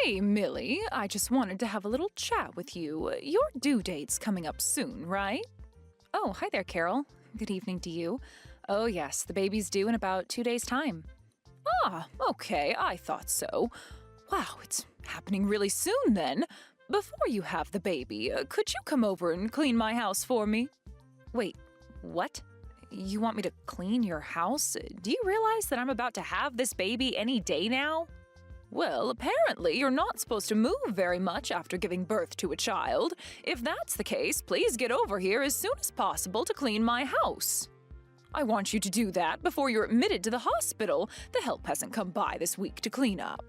Hey, Millie, I just wanted to have a little chat with you. Your due date's coming up soon, right? Oh, hi there, Carol. Good evening to you. Oh, yes, the baby's due in about 2 days' time. Ah, okay, I thought so. Wow, it's happening really soon then. Before you have the baby, could you come over and clean my house for me? Wait, what? You want me to clean your house? Do you realize that I'm about to have this baby any day now? Well, apparently you're not supposed to move very much after giving birth to a child. If that's the case, please get over here as soon as possible to clean my house. I want you to do that before you're admitted to the hospital. The help hasn't come by this week to clean up.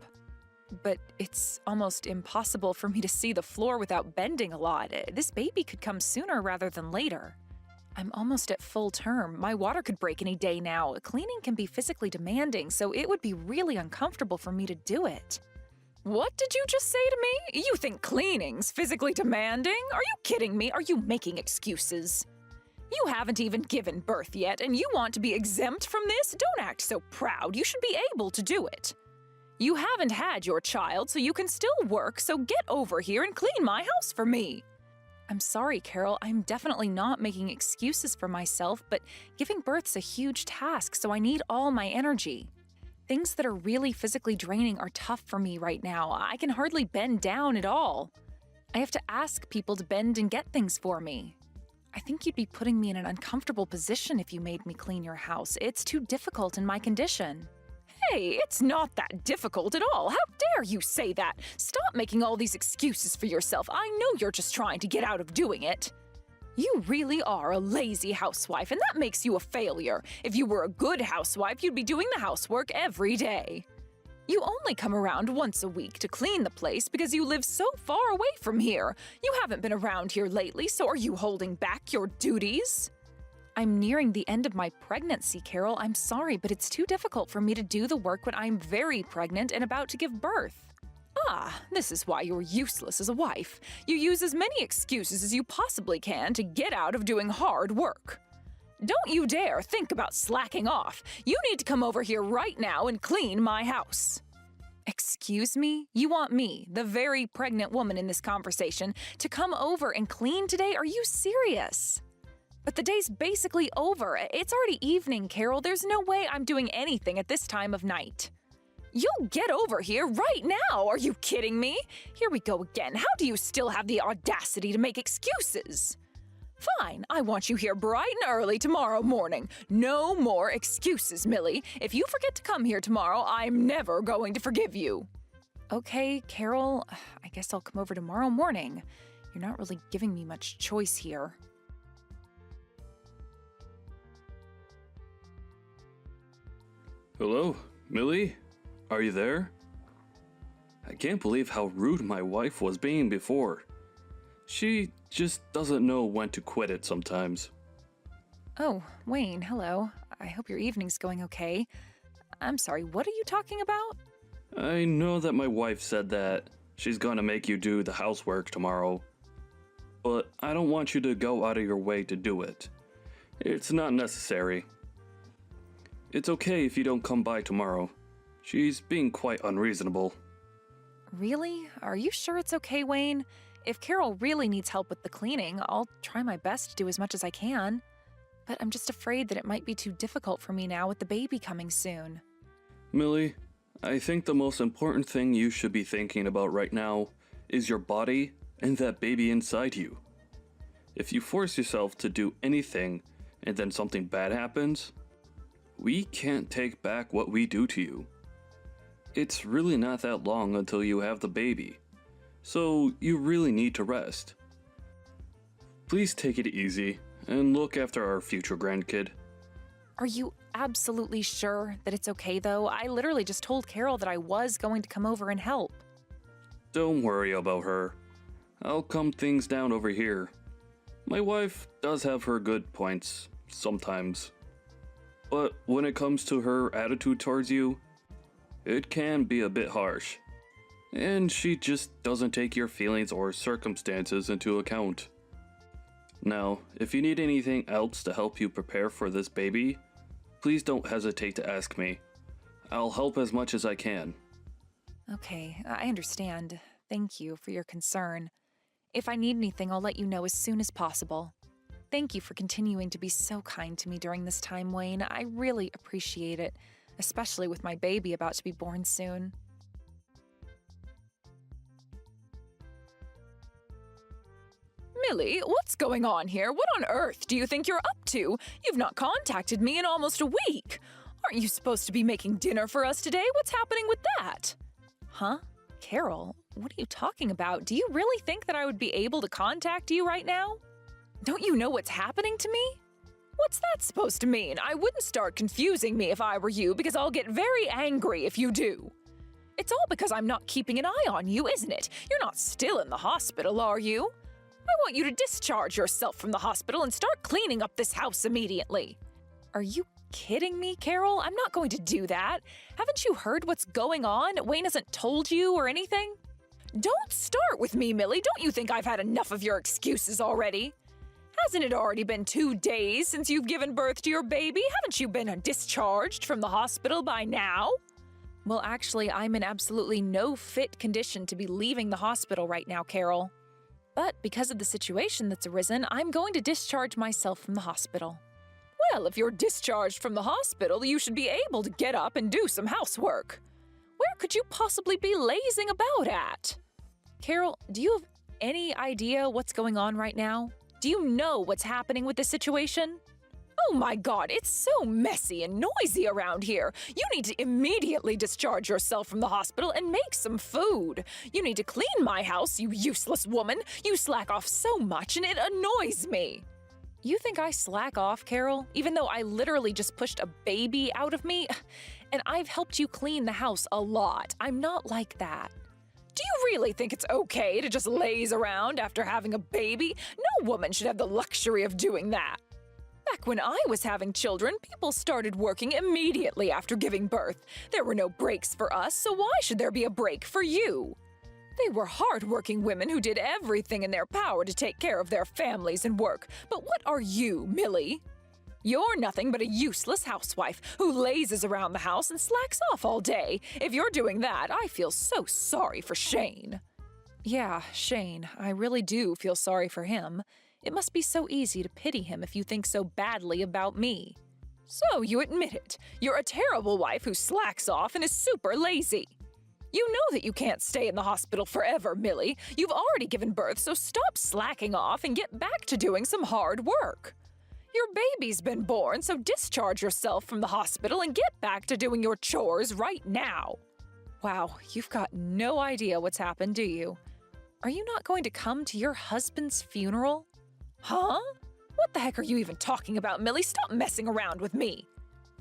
But it's almost impossible for me to see the floor without bending a lot. This baby could come sooner rather than later. I'm almost at full term. My water could break any day now. Cleaning can be physically demanding, so it would be really uncomfortable for me to do it. What did you just say to me? You think cleaning's physically demanding? Are you kidding me? Are you making excuses? You haven't even given birth yet, and you want to be exempt from this? Don't act so proud. You should be able to do it. You haven't had your child, so you can still work, so get over here and clean my house for me. I'm sorry, Carol. I'm definitely not making excuses for myself, but giving birth's a huge task, so I need all my energy. Things that are really physically draining are tough for me right now. I can hardly bend down at all. I have to ask people to bend and get things for me. I think you'd be putting me in an uncomfortable position if you made me clean your house. It's too difficult in my condition. Hey, it's not that difficult at all. How dare you say that? Stop making all these excuses for yourself. I know you're just trying to get out of doing it. You really are a lazy housewife, and that makes you a failure. If you were a good housewife, you'd be doing the housework every day. You only come around once a week to clean the place because you live so far away from here. You haven't been around here lately, so are you holding back your duties? I'm nearing the end of my pregnancy, Carol. I'm sorry, but it's too difficult for me to do the work when I'm very pregnant and about to give birth. Ah, this is why you're useless as a wife. You use as many excuses as you possibly can to get out of doing hard work. Don't you dare think about slacking off. You need to come over here right now and clean my house. Excuse me? You want me, the very pregnant woman in this conversation, to come over and clean today? Are you serious? But the day's basically over. It's already evening, Carol. There's no way I'm doing anything at this time of night. You'll get over here right now. Are you kidding me? Here we go again. How do you still have the audacity to make excuses? Fine, I want you here bright and early tomorrow morning. No more excuses, Millie. If you forget to come here tomorrow, I'm never going to forgive you. Okay, Carol, I guess I'll come over tomorrow morning. You're not really giving me much choice here. Hello, Millie? Are you there? I can't believe how rude my wife was being before. She just doesn't know when to quit it sometimes. Oh, Wayne, hello. I hope your evening's going okay. I'm sorry, what are you talking about? I know that my wife said that she's gonna make you do the housework tomorrow, but I don't want you to go out of your way to do it. It's not necessary. It's okay if you don't come by tomorrow. She's being quite unreasonable. Really? Are you sure it's okay, Wayne? If Carol really needs help with the cleaning, I'll try my best to do as much as I can. But I'm just afraid that it might be too difficult for me now with the baby coming soon. Millie, I think the most important thing you should be thinking about right now is your body and that baby inside you. If you force yourself to do anything and then something bad happens, we can't take back what we do to you. It's really not that long until you have the baby, so you really need to rest. Please take it easy and look after our future grandkid. Are you absolutely sure that it's okay, though? I literally just told Carol that I was going to come over and help. Don't worry about her. I'll calm things down over here. My wife does have her good points, sometimes. But when it comes to her attitude towards you, it can be a bit harsh. And she just doesn't take your feelings or circumstances into account. Now, if you need anything else to help you prepare for this baby, please don't hesitate to ask me. I'll help as much as I can. Okay, I understand. Thank you for your concern. If I need anything, I'll let you know as soon as possible. Thank you for continuing to be so kind to me during this time, Wayne. I really appreciate it, especially with my baby about to be born soon. Millie, what's going on here? What on earth do you think you're up to? You've not contacted me in almost a week. Aren't you supposed to be making dinner for us today? What's happening with that? Huh? Carol, what are you talking about? Do you really think that I would be able to contact you right now? Don't you know what's happening to me? What's that supposed to mean? I wouldn't start confusing me if I were you, because I'll get very angry if you do. It's all because I'm not keeping an eye on you, isn't it? You're not still in the hospital, are you? I want you to discharge yourself from the hospital and start cleaning up this house immediately. Are you kidding me, Carol? I'm not going to do that. Haven't you heard what's going on? Wayne hasn't told you or anything? Don't start with me, Millie. Don't you think I've had enough of your excuses already? Hasn't it already been 2 days since you've given birth to your baby? Haven't you been discharged from the hospital by now? Well, actually, I'm in absolutely no fit condition to be leaving the hospital right now, Carol. But because of the situation that's arisen, I'm going to discharge myself from the hospital. Well, if you're discharged from the hospital, you should be able to get up and do some housework. Where could you possibly be lazing about at? Carol, do you have any idea what's going on right now? Do you know what's happening with this situation? Oh my God, it's so messy and noisy around here. You need to immediately discharge yourself from the hospital and make some food. You need to clean my house, you useless woman. You slack off so much and it annoys me. You think I slack off, Carol, even though I literally just pushed a baby out of me? And I've helped you clean the house a lot. I'm not like that. Do you really think it's okay to just laze around after having a baby? No woman should have the luxury of doing that. Back when I was having children, people started working immediately after giving birth. There were no breaks for us, so why should there be a break for you? They were hard-working women who did everything in their power to take care of their families and work. But what are you, Millie? You're nothing but a useless housewife who lazes around the house and slacks off all day. If you're doing that, I feel so sorry for Shane. Yeah, Shane. I really do feel sorry for him. It must be so easy to pity him if you think so badly about me. So you admit it. You're a terrible wife who slacks off and is super lazy. You know that you can't stay in the hospital forever, Millie. You've already given birth, so stop slacking off and get back to doing some hard work. Your baby's been born, so discharge yourself from the hospital and get back to doing your chores right now. Wow, you've got no idea what's happened, do you? Are you not going to come to your husband's funeral? Huh? What the heck are you even talking about, Millie? Stop messing around with me.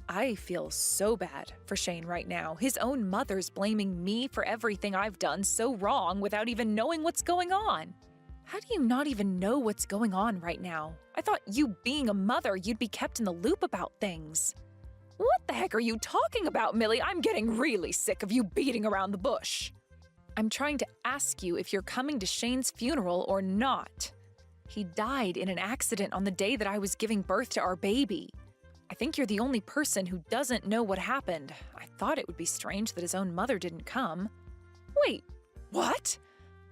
I feel so bad for Shane right now. His own mother's blaming me for everything I've done so wrong without even knowing what's going on. How do you not even know what's going on right now? I thought you being a mother, you'd be kept in the loop about things. What the heck are you talking about, Millie? I'm getting really sick of you beating around the bush. I'm trying to ask you if you're coming to Shane's funeral or not. He died in an accident on the day that I was giving birth to our baby. I think you're the only person who doesn't know what happened. I thought it would be strange that his own mother didn't come. Wait, what?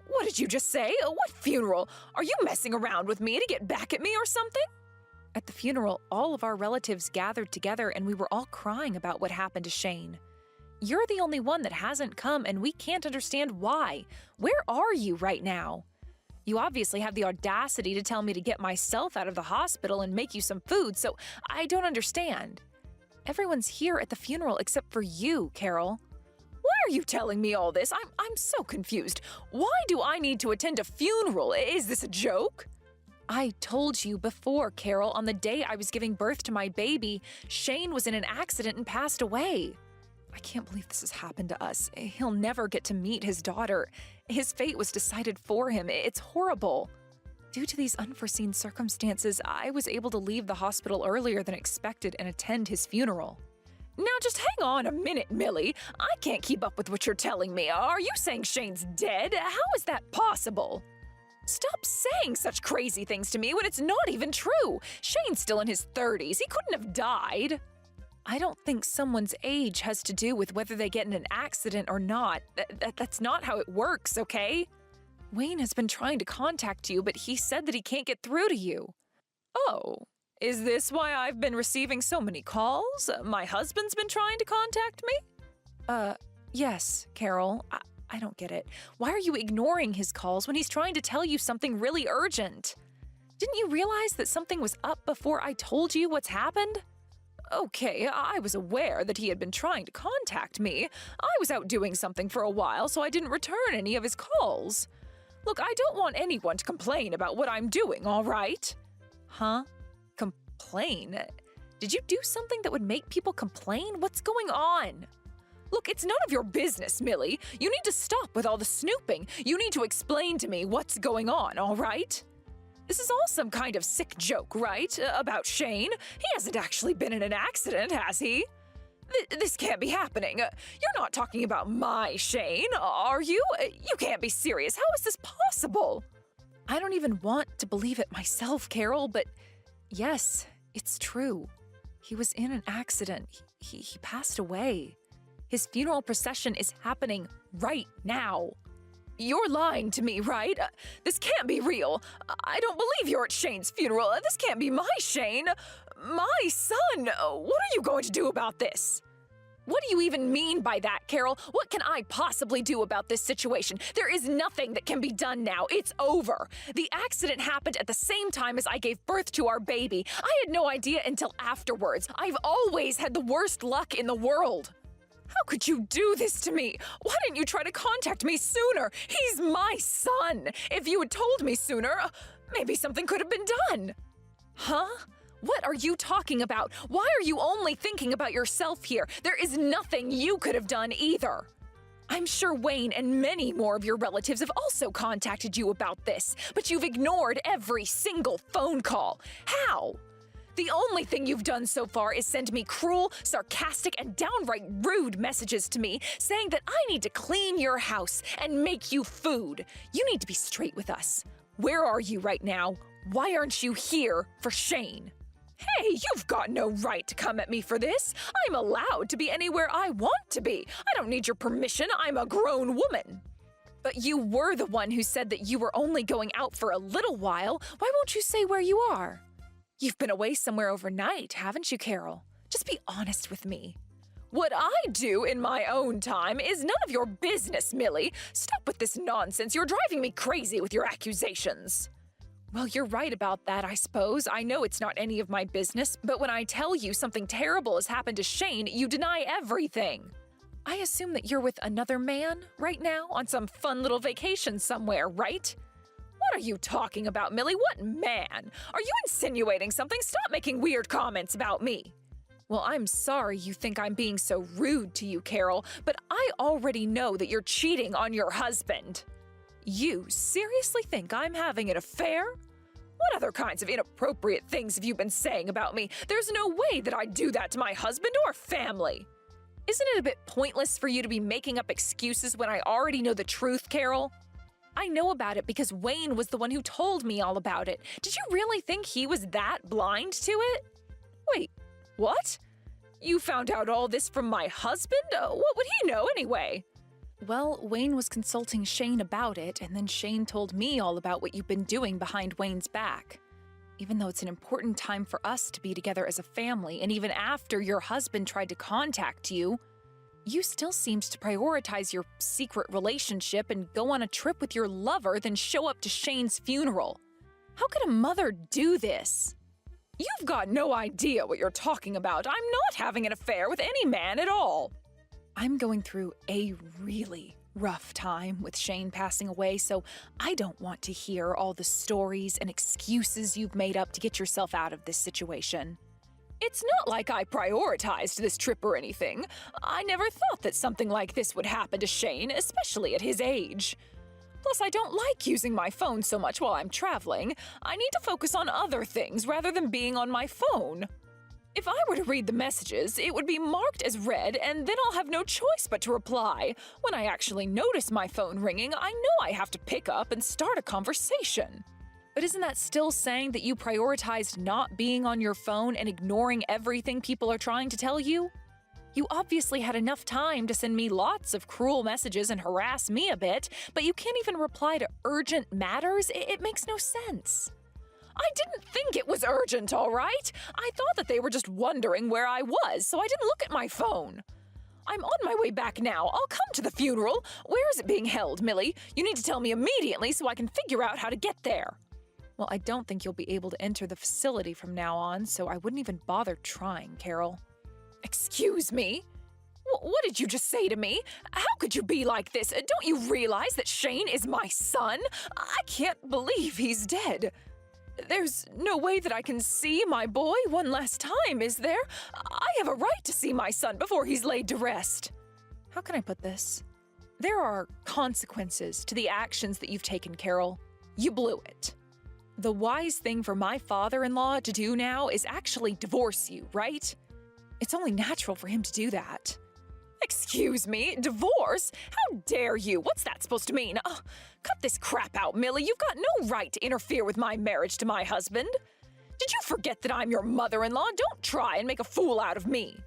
What did you just say? What funeral? Are you messing around with me to get back at me or something? At the funeral, all of our relatives gathered together and we were all crying about what happened to Shane. You're the only one that hasn't come and we can't understand why. Where are you right now? You obviously have the audacity to tell me to get myself out of the hospital and make you some food, so I don't understand. Everyone's here at the funeral except for you, Carol. Why are you telling me all this? I'm so confused. Why do I need to attend a funeral? Is this a joke? I told you before, Carol, on the day I was giving birth to my baby, Shane was in an accident and passed away. I can't believe this has happened to us. He'll never get to meet his daughter. His fate was decided for him. It's horrible. Due to these unforeseen circumstances, I was able to leave the hospital earlier than expected and attend his funeral. Now just hang on a minute, Millie. I can't keep up with what you're telling me. Are you saying Shane's dead? How is that possible? Stop saying such crazy things to me when it's not even true. Shane's still in his 30s. He couldn't have died. I don't think someone's age has to do with whether they get in an accident or not. That's not how it works, okay? Wayne has been trying to contact you, but he said that he can't get through to you. Oh, is this why I've been receiving so many calls? My husband's been trying to contact me? Yes, Carol. I don't get it. Why are you ignoring his calls when he's trying to tell you something really urgent? Didn't you realize that something was up before I told you what's happened? Okay, I was aware that he had been trying to contact me. I was out doing something for a while, so I didn't return any of his calls. Look, I don't want anyone to complain about what I'm doing, all right? Huh? Complain? Did you do something that would make people complain? What's going on? Look, it's none of your business, Millie. You need to stop with all the snooping. You need to explain to me what's going on, all right? This is all some kind of sick joke, right? About Shane? He hasn't actually been in an accident, has he? This can't be happening. You're not talking about my Shane, are you? You can't be serious. How is this possible? I don't even want to believe it myself, Carol, but yes, it's true. He was in an accident. He passed away. His funeral procession is happening right now. You're lying to me, right? This can't be real. I don't believe you're at Shane's funeral. This can't be my Shane. My son. What are you going to do about this? What do you even mean by that, Carol? What can I possibly do about this situation? There is nothing that can be done now. It's over. The accident happened at the same time as I gave birth to our baby. I had no idea until afterwards. I've always had the worst luck in the world. How could you do this to me? Why didn't you try to contact me sooner? He's my son. If you had told me sooner, maybe something could have been done. Huh? What are you talking about? Why are you only thinking about yourself here? There is nothing you could have done either. I'm sure Wayne and many more of your relatives have also contacted you about this, but you've ignored every single phone call. How? The only thing you've done so far is send me cruel, sarcastic, and downright rude messages to me saying that I need to clean your house and make you food. You need to be straight with us. Where are you right now? Why aren't you here for Shane? Hey, you've got no right to come at me for this. I'm allowed to be anywhere I want to be. I don't need your permission. I'm a grown woman. But you were the one who said that you were only going out for a little while. Why won't you say where you are? You've been away somewhere overnight, haven't you, Carol? Just be honest with me. What I do in my own time is none of your business, Millie. Stop with this nonsense. You're driving me crazy with your accusations. Well, you're right about that, I suppose. I know it's not any of my business, but when I tell you something terrible has happened to Shane, you deny everything. I assume that you're with another man right now on some fun little vacation somewhere, right? What are you talking about, Millie? What man? Are you insinuating something? Stop making weird comments about me. Well, I'm sorry you think I'm being so rude to you, Carol, but I already know that you're cheating on your husband. You seriously think I'm having an affair? What other kinds of inappropriate things have you been saying about me? There's no way that I'd do that to my husband or family. Isn't it a bit pointless for you to be making up excuses when I already know the truth, Carol? I know about it because Wayne was the one who told me all about it. Did you really think he was that blind to it? Wait, what? You found out all this from my husband? What would he know anyway? Well, Wayne was consulting Shane about it, and then Shane told me all about what you've been doing behind Wayne's back. Even though it's an important time for us to be together as a family, and even after your husband tried to contact you, you still seemed to prioritize your secret relationship and go on a trip with your lover, then show up to Shane's funeral. How could a mother do this? You've got no idea what you're talking about. I'm not having an affair with any man at all. I'm going through a really rough time with Shane passing away, so I don't want to hear all the stories and excuses you've made up to get yourself out of this situation. It's not like I prioritized this trip or anything. I never thought that something like this would happen to Shane, especially at his age. Plus, I don't like using my phone so much while I'm traveling. I need to focus on other things rather than being on my phone. If I were to read the messages, it would be marked as read, and then I'll have no choice but to reply. When I actually notice my phone ringing, I know I have to pick up and start a conversation. But isn't that still saying that you prioritized not being on your phone and ignoring everything people are trying to tell you? You obviously had enough time to send me lots of cruel messages and harass me a bit, but you can't even reply to urgent matters? It makes no sense. I didn't think it was urgent, all right? I thought that they were just wondering where I was, so I didn't look at my phone. I'm on my way back now. I'll come to the funeral. Where is it being held, Millie? You need to tell me immediately so I can figure out how to get there. Well, I don't think you'll be able to enter the facility from now on, so I wouldn't even bother trying, Carol. Excuse me? What did you just say to me? How could you be like this? Don't you realize that Shane is my son? I can't believe he's dead. There's no way that I can see my boy one last time, is there? I have a right to see my son before he's laid to rest. How can I put this? There are consequences to the actions that you've taken, Carol. You blew it. The wise thing for my father-in-law to do now is actually divorce you, right? It's only natural for him to do that. Excuse me, divorce? How dare you? What's that supposed to mean? Cut this crap out, Millie. You've got no right to interfere with my marriage to my husband. Did you forget that I'm your mother-in-law? Don't try and make a fool out of me.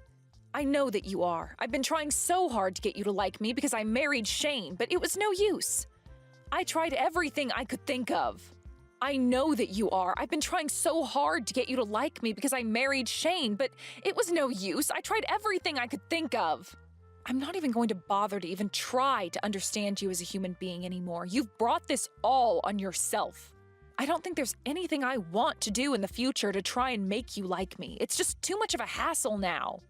I know that you are. I've been trying so hard to get you to like me because I married Shane, but it was no use. I tried everything I could think of. I know that you are. I've been trying so hard to get you to like me because I married Shane, but it was no use. I tried everything I could think of. I'm not even going to bother to even try to understand you as a human being anymore. You've brought this all on yourself. I don't think there's anything I want to do in the future to try and make you like me. It's just too much of a hassle now.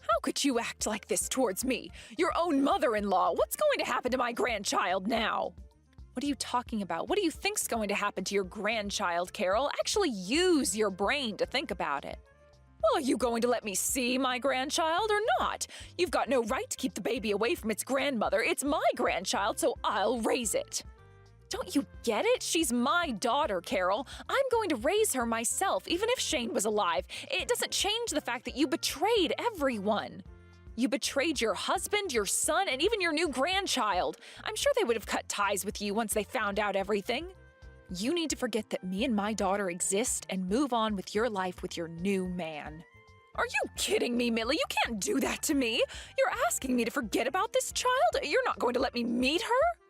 How could you act like this towards me? Your own mother-in-law. What's going to happen to my grandchild now? What are you talking about? What do you think's going to happen to your grandchild, Carol? Actually use your brain to think about it. Well, are you going to let me see my grandchild or not? You've got no right to keep the baby away from its grandmother. It's my grandchild, so I'll raise it. Don't you get it? She's my daughter, Carol. I'm going to raise her myself, even if Shane was alive. It doesn't change the fact that you betrayed everyone. You betrayed your husband, your son, and even your new grandchild. I'm sure they would have cut ties with you once they found out everything. You need to forget that me and my daughter exist and move on with your life with your new man. Are you kidding me, Millie? You can't do that to me. You're asking me to forget about this child? You're not going to let me meet her?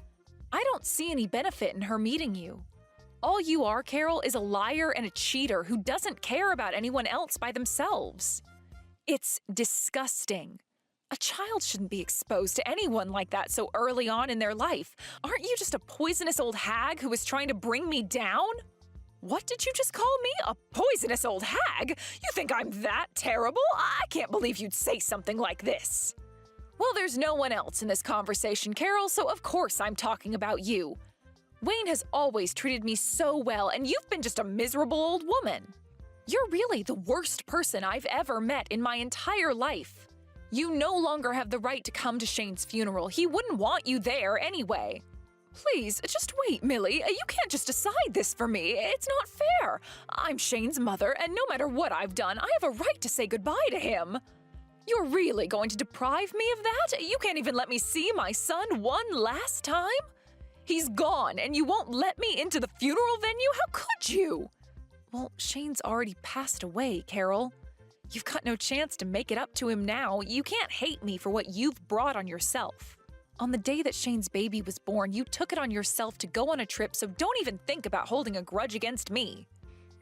I don't see any benefit in her meeting you. All you are, Carol, is a liar and a cheater who doesn't care about anyone else by themselves. It's disgusting. A child shouldn't be exposed to anyone like that so early on in their life. Aren't you just a poisonous old hag who is trying to bring me down? What did you just call me? A poisonous old hag? You think I'm that terrible? I can't believe you'd say something like this. Well, there's no one else in this conversation, Carol, so of course I'm talking about you. Wayne has always treated me so well, and you've been just a miserable old woman. You're really the worst person I've ever met in my entire life. You no longer have the right to come to Shane's funeral. He wouldn't want you there anyway. Please, just wait, Millie. You can't just decide this for me. It's not fair. I'm Shane's mother, and no matter what I've done, I have a right to say goodbye to him. You're really going to deprive me of that? You can't even let me see my son one last time? He's gone, and you won't let me into the funeral venue? How could you? Well, Shane's already passed away, Carol. You've got no chance to make it up to him now. You can't hate me for what you've brought on yourself. On the day that Shane's baby was born, you took it on yourself to go on a trip, so don't even think about holding a grudge against me.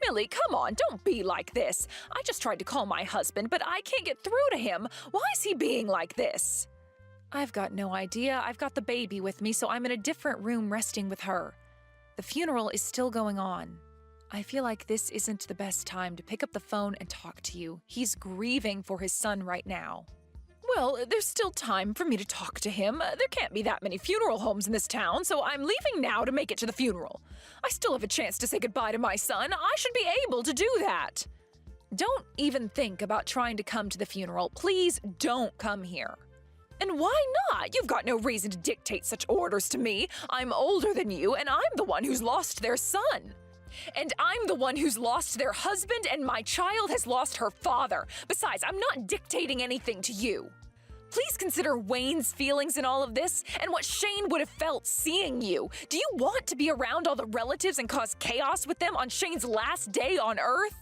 Millie, come on, don't be like this. I just tried to call my husband, but I can't get through to him. Why is he being like this? I've got no idea. I've got the baby with me, so I'm in a different room resting with her. The funeral is still going on. I feel like this isn't the best time to pick up the phone and talk to you. He's grieving for his son right now. Well, there's still time for me to talk to him. There can't be that many funeral homes in this town, so I'm leaving now to make it to the funeral. I still have a chance to say goodbye to my son. I should be able to do that. Don't even think about trying to come to the funeral. Please don't come here. And why not? You've got no reason to dictate such orders to me. I'm older than you, and I'm the one who's lost their son. And I'm the one who's lost their husband, and my child has lost her father. Besides, I'm not dictating anything to you. Please consider Wayne's feelings in all of this and what Shane would have felt seeing you. Do you want to be around all the relatives and cause chaos with them on Shane's last day on Earth?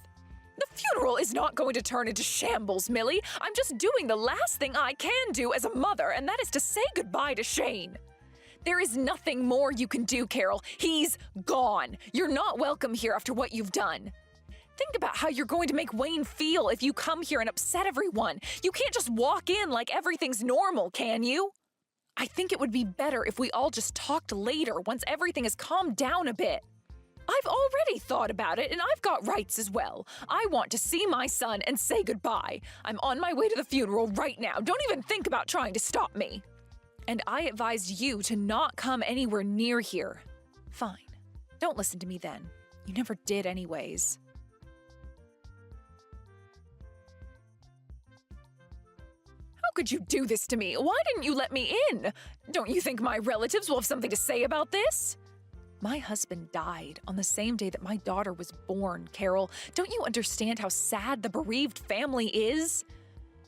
The funeral is not going to turn into shambles, Millie. I'm just doing the last thing I can do as a mother, and that is to say goodbye to Shane. There is nothing more you can do, Carol. He's gone. You're not welcome here after what you've done. Think about how you're going to make Wayne feel if you come here and upset everyone. You can't just walk in like everything's normal, can you? I think it would be better if we all just talked later once everything has calmed down a bit. I've already thought about it, and I've got rights as well. I want to see my son and say goodbye. I'm on my way to the funeral right now. Don't even think about trying to stop me. And I advised you to not come anywhere near here. Fine. Don't listen to me then. You never did anyways. How could you do this to me? Why didn't you let me in? Don't you think my relatives will have something to say about this? My husband died on the same day that my daughter was born, Carol. Don't you understand how sad the bereaved family is?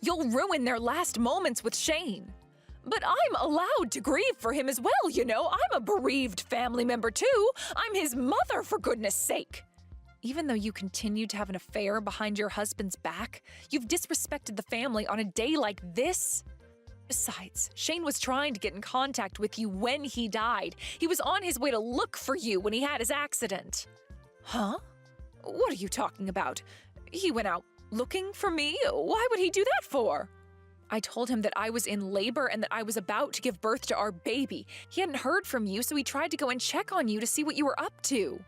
You'll ruin their last moments with Shane. But I'm allowed to grieve for him as well, you know. I'm a bereaved family member too. I'm his mother, for goodness sake. Even though you continued to have an affair behind your husband's back, you've disrespected the family on a day like this? Besides, Shane was trying to get in contact with you when he died. He was on his way to look for you when he had his accident. Huh? What are you talking about? He went out looking for me? Why would he do that for? I told him that I was in labor and that I was about to give birth to our baby. He hadn't heard from you, so he tried to go and check on you to see what you were up to.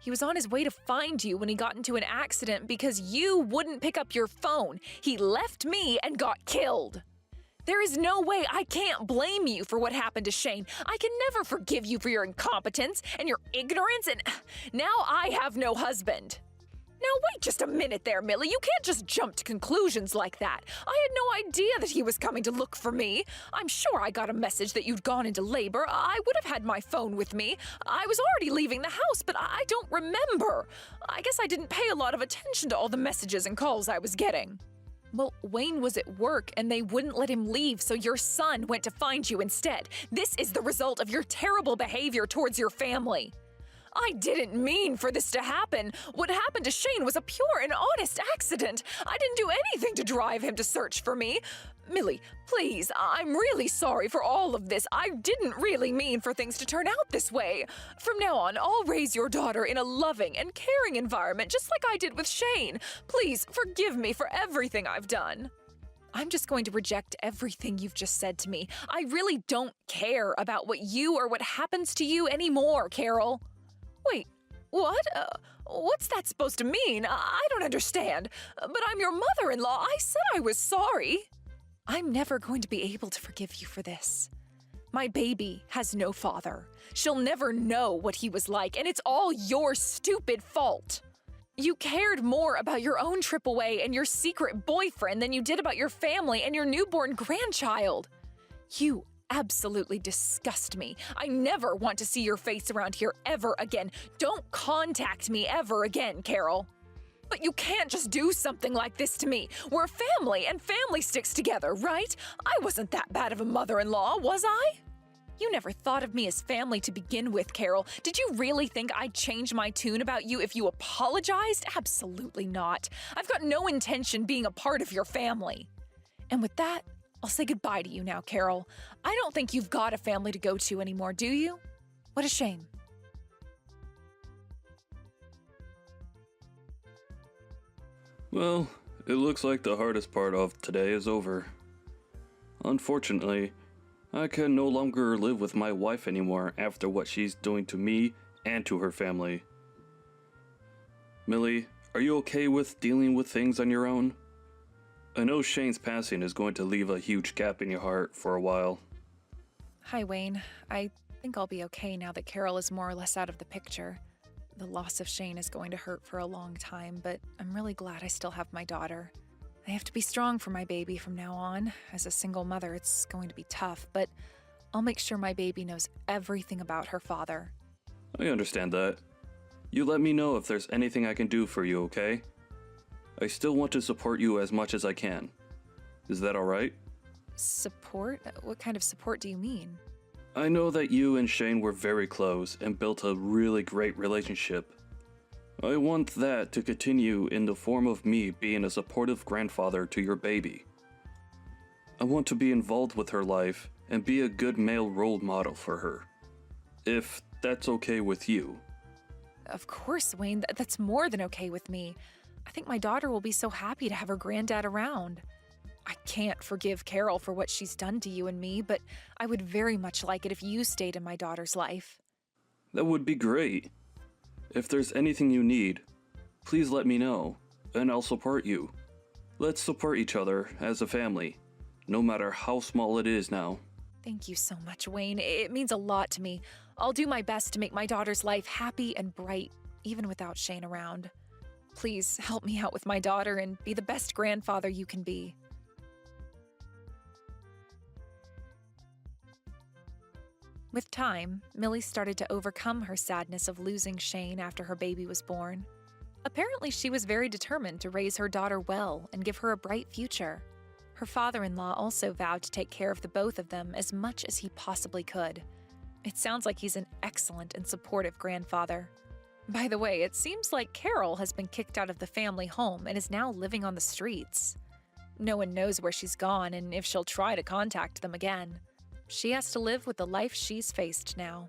He was on his way to find you when he got into an accident because you wouldn't pick up your phone. He left me and got killed. There is no way I can't blame you for what happened to Shane. I can never forgive you for your incompetence and your ignorance, and now I have no husband. Now wait just a minute there, Millie. You can't just jump to conclusions like that. I had no idea that he was coming to look for me. I'm sure I got a message that you'd gone into labor. I would have had my phone with me. I was already leaving the house, but I don't remember. I guess I didn't pay a lot of attention to all the messages and calls I was getting. Well, Wayne was at work and they wouldn't let him leave, so your son went to find you instead. This is the result of your terrible behavior towards your family. I didn't mean for this to happen. What happened to Shane was a pure and honest accident. I didn't do anything to drive him to search for me. Millie, please, I'm really sorry for all of this. I didn't really mean for things to turn out this way. From now on, I'll raise your daughter in a loving and caring environment, just like I did with Shane. Please, forgive me for everything I've done. I'm just going to reject everything you've just said to me. I really don't care about what you or what happens to you anymore, Carol. Wait, what? What's that supposed to mean? I don't understand. But I'm your mother-in-law. I said I was sorry. I'm never going to be able to forgive you for this. My baby has no father. She'll never know what he was like, and it's all your stupid fault. You cared more about your own trip away and your secret boyfriend than you did about your family and your newborn grandchild. You absolutely disgust me. I never want to see your face around here ever again. Don't contact me ever again, Carol. But you can't just do something like this to me. We're a family, and family sticks together, right? I wasn't that bad of a mother-in-law, was I? You never thought of me as family to begin with, Carol. Did you really think I'd change my tune about you if you apologized? Absolutely not. I've got no intention being a part of your family. And with that, I'll say goodbye to you now, Carol. I don't think you've got a family to go to anymore, do you? What a shame. Well, it looks like the hardest part of today is over. Unfortunately, I can no longer live with my wife anymore after what she's doing to me and to her family. Millie, are you okay with dealing with things on your own? I know Shane's passing is going to leave a huge gap in your heart for a while. Hi, Wayne. I think I'll be okay now that Carol is more or less out of the picture. The loss of Shane is going to hurt for a long time, but I'm really glad I still have my daughter. I have to be strong for my baby from now on. As a single mother, it's going to be tough, but I'll make sure my baby knows everything about her father. I understand that. You let me know if there's anything I can do for you, okay? I still want to support you as much as I can. Is that alright? Support? What kind of support do you mean? I know that you and Shane were very close and built a really great relationship. I want that to continue in the form of me being a supportive grandfather to your baby. I want to be involved with her life and be a good male role model for her. If that's okay with you. Of course, Wayne. That's more than okay with me. I think my daughter will be so happy to have her granddad around. I can't forgive Carol for what she's done to you and me, but I would very much like it if you stayed in my daughter's life. That would be great. If there's anything you need, please let me know, and I'll support you. Let's support each other as a family, no matter how small it is now. Thank you so much, Wayne. It means a lot to me. I'll do my best to make my daughter's life happy and bright, even without Shane around. Please help me out with my daughter and be the best grandfather you can be. With time, Millie started to overcome her sadness of losing Shane after her baby was born. Apparently, she was very determined to raise her daughter well and give her a bright future. Her father-in-law also vowed to take care of the both of them as much as he possibly could. It sounds like he's an excellent and supportive grandfather. By the way, it seems like Carol has been kicked out of the family home and is now living on the streets. No one knows where she's gone and if she'll try to contact them again. She has to live with the life she's faced now.